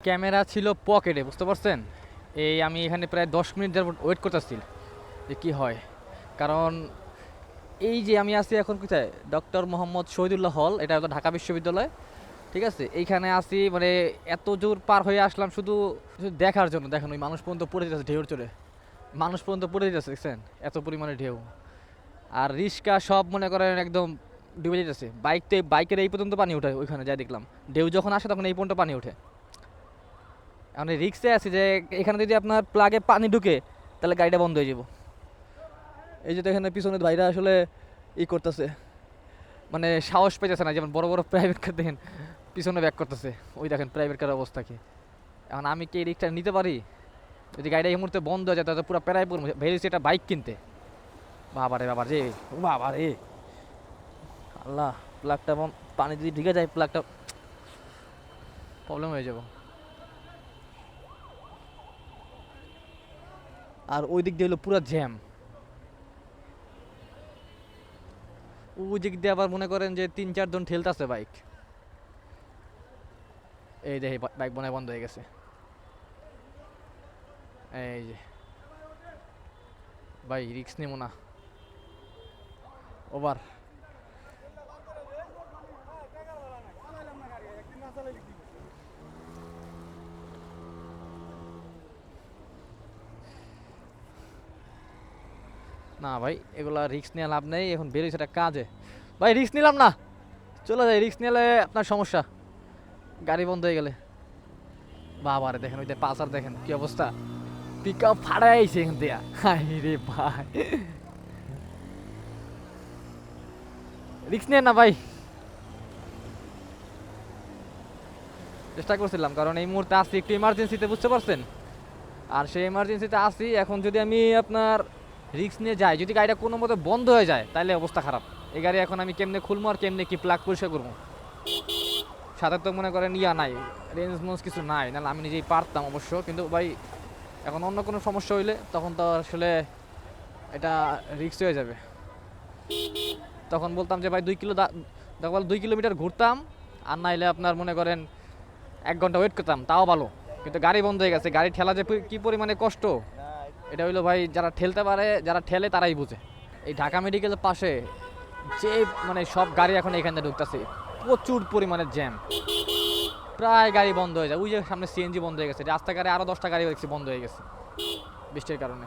Camera ছিল পকেটে, বুঝতে পারছেন? এই আমি এখানে প্রায় 10 মিনিট যাবত ওয়েট করতেছি যে কি হয়। কারণ এই যে আমি আছি এখন কোথায়, ডক্টর মোহাম্মদ শহীদুল্লাহ হল, এটা হলো ঢাকা বিশ্ববিদ্যালয়। ঠিক আছে, এইখানে আসি মানে এত জোর পার হয়ে আসলাম শুধু শুধু দেখার জন্য। দেখেন ওই মানুষ পর্যন্ত পড়ে যেতেছে ঢেউর চড়ে, মানুষ পর্যন্ত পড়ে যেতেছে, দেখছেন এত পরিমাণে ঢেউ। আর রিক্সা সব মনে করেন একদম ডুবে যেতেছে। বাইকের এই পর্যন্ত পানি ওঠে, ওইখানে যাই দেখলাম ঢেউ যখন আসে তখন এই পর্যন্ত পানি ওঠে। এখন রিক্সে আছি যে এখানে যদি আপনার প্লাগে পানি ঢুকে তাহলে গাড়িটা বন্ধ হয়ে যাব। এই যে দেখেন পিছনে ভাইরা আসলে ই করতেছে, মানে সাহস পাইতেছে না। যেমন বড় বড় প্রাইভেট কার দেখেন পিছনে ব্যাক করতেছে, ওই দেখেন প্রাইভেট কার অবস্থা কি। এখন আমি কি এই রিক্সা নিতে পারি? যদি গাড়িটা এই মুহূর্তে বন্ধ হয়ে যায় তাহলে পুরো প্যারাই পড়বো। ভেবেছি এটা বাইক কিনতে, বাবারে বাবা রে, ও বাবা রে আল্লাহ, প্লাগটা পানি যদি ঢুকে যায় প্লাগটা প্রবলেম হয়ে যাব। আর ওই দিক দিয়ে হলো পুরো জ্যাম। ওই দিক দিয়ে আবার মনে করেন যে 3-4 জন ঠেলতেছে বাইক। এই দেখে বাইক মনে হয় বন্ধ হয়ে গেছে। এই যে ভাই রিক্স নেবো না, ওভার। না ভাই এগুলা রিক্স নিয়ে লাভ নেই, এখন বেরিয়েছে একটা কাজে। ভাই রিক্স নিলাম না, চলে যাই। রিক্স নিলে আপনার সমস্যা, গাড়ি বন্ধ হয়ে গেলে। বাবারে দেখেন ওই যে পাসার দেখেন কি অবস্থা, পিক আপ ফাড়াইছে এখান থেকে। হাই রে ভাই, রিক্স নিয়ে না ভাই। চেষ্টা করছিলাম কারণ এই মুহূর্তে আসি একটু ইমার্জেন্সিতে, বুঝতে পারছেন? আর সেই এমার্জেন্সিতে আসি, এখন যদি আমি আপনার রিক্স নিয়ে যাই, যদি গাড়িটা কোনো মতে বন্ধ হয়ে যায় তাহলে অবস্থা খারাপ। এই গাড়ি এখন আমি কেমনে খুলবো আর কেমনে কি প্লাগ পরিষ্কার করবো? সাথে তো মনে করেন ইয়া নাই, রেঞ্জ মঞ্চ কিছু নাই, নাহলে আমি নিজেই পারতাম অবশ্য। কিন্তু ভাই এখন অন্য কোনো সমস্যা হইলে তখন তো আসলে এটা রিক্স হয়ে যাবে। তখন বলতাম যে ভাই 2 কিলোমিটার ঘুরতাম, আর নাইলে আপনার মনে করেন 1 ঘন্টা ওয়েট করতাম, তাও ভালো। কিন্তু গাড়ি বন্ধ হয়ে গেছে, গাড়ি ঠেলা যে কি পরিমাণে কষ্ট, এটা হইলো ভাই যারা ঠেলতে পারে, যারা ঠেলে তারাই বুঝে। এই ঢাকা মেডিকেলের পাশে যে মানে সব গাড়ি এখন এখানে ঢুকতেছে, প্রচুর পরিমাণে জ্যাম, প্রায় গাড়ি বন্ধ হয়ে যায়। ওই যে সামনে সিএনজি বন্ধ হয়ে গেছে, রাস্তাঘাটে আরো 10টা গাড়ি দেখছি বন্ধ হয়ে গেছে বৃষ্টির কারণে।